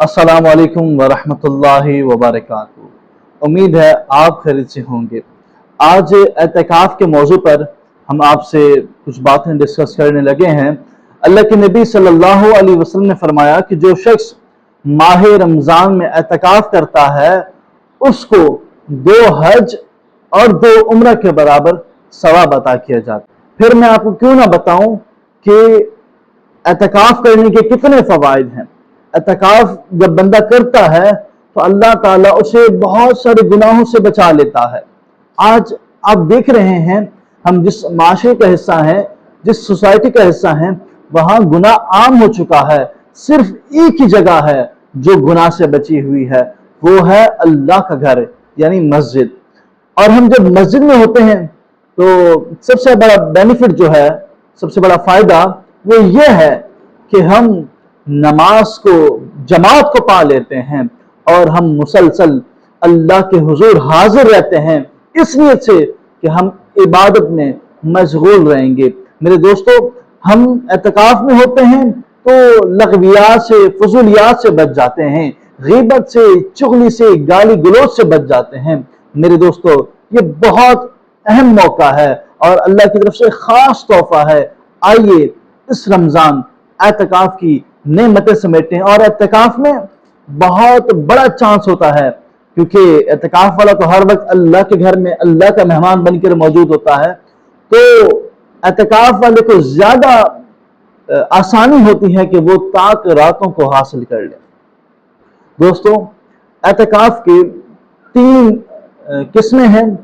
अस्सलामु अलैकुम वरहमतुल्लाहि वबरकातुहू। उम्मीद है आप खैरियत से होंगे। आज एतकाफ के मौजू पर हम आपसे कुछ बातें डिस्कस करने लगे हैं। अल्लाह के नबी सल्लल्लाहु अलैहि वसल्लम ने फरमाया कि जो शख्स माह रमज़ान में एतकाफ करता है उसको 2 हज और 2 उम्र के बराबर सवाब अता किया जाता है। फिर मैं आपको क्यों ना बताऊं कि एतकाफ करने के कितने फ़वाइद हैं। एतकाफ जब बंदा करता है तो अल्लाह ताला उसे बहुत सारे गुनाहों से बचा लेता है। आज आप देख रहे हैं हम जिस माशरे का हिस्सा हैं, जिस सोसाइटी का हिस्सा हैं, वहां गुनाह आम हो चुका है। सिर्फ एक ही जगह है जो गुनाह से बची हुई है, वो है अल्लाह का घर यानी मस्जिद। और हम जब मस्जिद में होते हैं तो सबसे बड़ा बेनिफिट जो है, सबसे बड़ा फायदा वो ये है कि हम नमाज को, जमात को पा लेते हैं और हम मुसलसल अल्लाह के हुजूर हाजिर रहते हैं इस नियत से कि हम इबादत में मशगूल रहेंगे। मेरे दोस्तों, हम एतकाफ में होते हैं तो लगवियात से, फजूलियात से बच जाते हैं, गीबत से, चुगली से, गाली गलौज से बच जाते हैं। मेरे दोस्तों, ये बहुत अहम मौका है और अल्लाह की तरफ से खास तोहफा है। आइए इस रमजान एतकाफ की नेमतें समेटें। और एतकाफ में बहुत बड़ा चांस होता है क्योंकि एतकाफ वाला तो हर वक्त अल्लाह के घर में अल्लाह का मेहमान बनकर मौजूद होता है, तो एतकाफ वाले को ज्यादा आसानी होती है कि वो ताक रातों को हासिल कर ले। दोस्तों, एतकाफ की 3 किस्में हैं।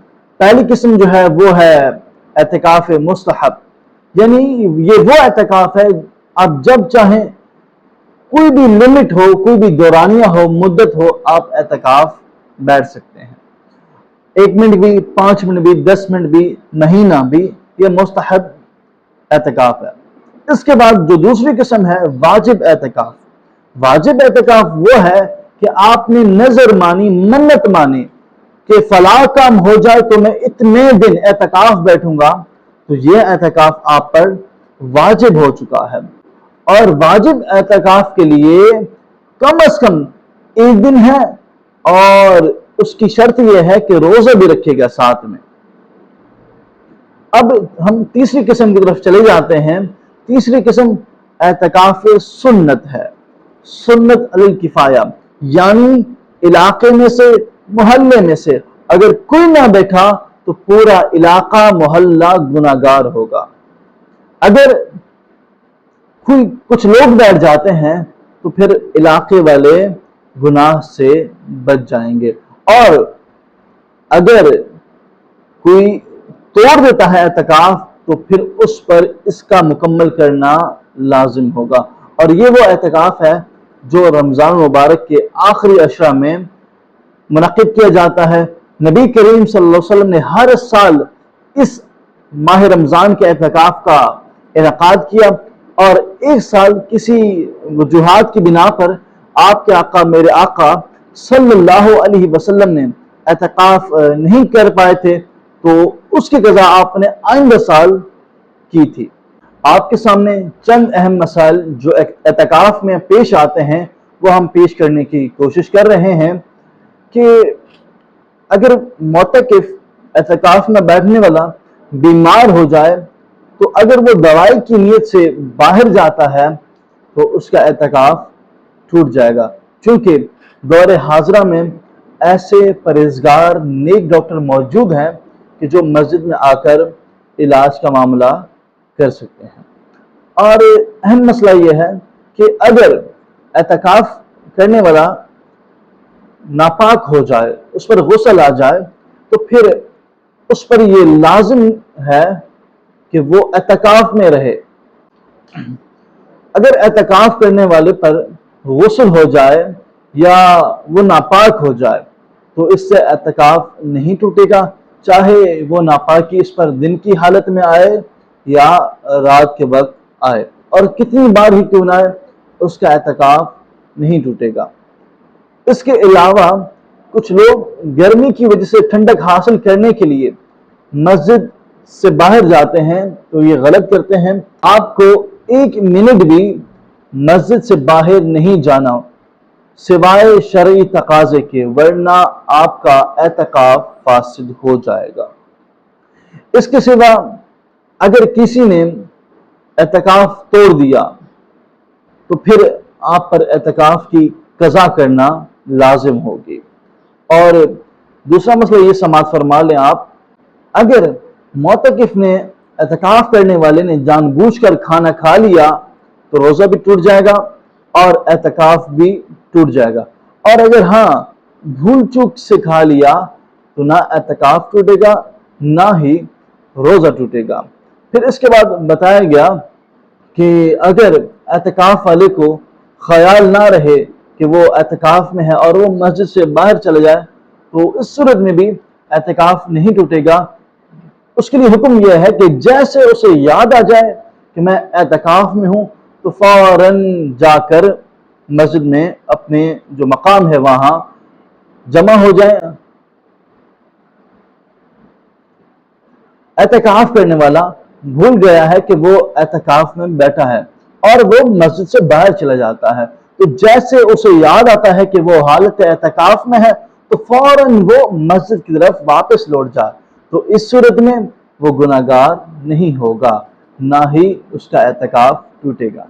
पहली किस्म जो है वो है एतकाफ मुस्तहब, यानी ये वो एतकाफ है आप जब चाहें, कोई भी लिमिट हो, कोई भी दौरानिया हो, मुद्दत हो, आप एतकाफ बैठ सकते हैं। 1 मिनट भी, 5 मिनट भी, 10 मिनट भी, महीना भी, ये मुस्तहब एतकाफ है। इसके बाद जो दूसरी किस्म है वाजिब एतकाफ। वाजिब एतकाफ वो है कि आपने नजर मानी, मन्नत मानी कि फला काम हो जाए तो मैं इतने दिन एतकाफ बैठूंगा, तो ये एतकाफ आप पर वाजिब हो चुका है। और वाजिब एतकाफ के लिए कम से कम 1 दिन है और उसकी शर्त यह है कि रोजा भी रखेगा साथ में। अब हम तीसरी किस्म की तरफ चले जाते हैं। तीसरी किस्म एतकाफ सुन्नत है, सुन्नत अल किफाया, यानी इलाके में से, मोहल्ले में से अगर कोई ना बैठा तो पूरा इलाका मोहल्ला गुनाहगार होगा। अगर कुछ लोग बैठ जाते हैं तो फिर इलाके वाले गुनाह से बच जाएंगे। और अगर कोई तोड़ देता है एतकाफ तो फिर उस पर इसका मुकम्मल करना लाजिम होगा। और ये वो एतकाफ है जो रमजान मुबारक के आखिरी अशरा में मुनक़िद किया जाता है। नबी करीम सल्लल्लाहु अलैहि वसल्लम ने हर साल इस माह रमजान के एतकाफ का इनकाद किया और एक साल किसी वजूहात की बिना पर आपके आका, मेरे आका सल्लल्लाहु अलैहि वसल्लम ने एतकाफ नहीं कर पाए थे, तो उसकी क़ज़ा आपने आइंदा साल की थी। आपके सामने चंद अहम मसाइल जो एतकाफ में पेश आते हैं वो हम पेश करने की कोशिश कर रहे हैं कि अगर मोतकिफ एतकाफ में बैठने वाला बीमार हो जाए तो अगर वो दवाई की नीयत से बाहर जाता है तो उसका एतकाफ टूट जाएगा, क्योंकि दौरे हाजरा में ऐसे परहेजगार नेक डॉक्टर मौजूद हैं कि जो मस्जिद में आकर इलाज का मामला कर सकते हैं। और अहम मसला यह है कि अगर एतकाफ करने वाला नापाक हो जाए, उस पर गुस्ल आ जाए, तो फिर उस पर यह लाजिम है कि वो एतकाफ में रहे। अगर एतकाफ करने वाले पर गुस्ल हो जाए या वो नापाक हो जाए तो इससे एतकाफ नहीं टूटेगा, चाहे वो नापाकी इस पर दिन की हालत में आए या रात के वक्त आए, और कितनी बार ही क्यों ना आए उसका एतकाफ नहीं टूटेगा। इसके अलावा कुछ लोग गर्मी की वजह से ठंडक हासिल करने के लिए मस्जिद से बाहर जाते हैं, तो ये गलत करते हैं। आपको 1 मिनट भी मस्जिद से बाहर नहीं जाना। سوائے شرعی تقاضے کے، ورنہ آپ کا اعتکاف فاسد ہو جائے گا۔ اس کے سوا اگر کسی نے اعتکاف توڑ دیا تو پھر آپ پر اعتکاف کی قضا کرنا لازم ہوگی۔ اور دوسرا مسئلہ یہ سماعت فرما لیں آپ، اگر معتکف نے، اعتکاف کرنے والے نے جان بوجھ کر کھانا کھا لیا تو روزہ بھی ٹوٹ جائے گا اور اعتکاف بھی ٹوٹ جائے گا، اور اگر ہاں بھول چوک سے کھا لیا تو نہ اعتکاف ٹوٹے گا نہ ہی روزہ ٹوٹے گا۔ پھر اس کے بعد بتایا گیا کہ اگر اعتکاف والے کو خیال نہ رہے کہ وہ اعتکاف میں ہے اور وہ مسجد سے باہر چلے جائے تو اس صورت میں بھی اعتکاف نہیں ٹوٹے گا۔ اس کے لیے حکم یہ ہے کہ جیسے اسے یاد آ جائے کہ میں اعتکاف میں ہوں تو فوراً جا کر مسجد میں اپنے جو مقام ہے وہاں جمع ہو جائیں۔ اعتکاف کرنے والا بھول گیا ہے کہ وہ اعتکاف میں بیٹھا ہے اور وہ مسجد سے باہر چلا جاتا ہے، تو جیسے اسے یاد آتا ہے کہ وہ حالت اعتکاف میں ہے تو فوراً وہ مسجد کی طرف واپس لوٹ جائے، تو اس صورت میں وہ گناہگار نہیں ہوگا، نہ ہی اس کا اعتکاف ٹوٹے گا۔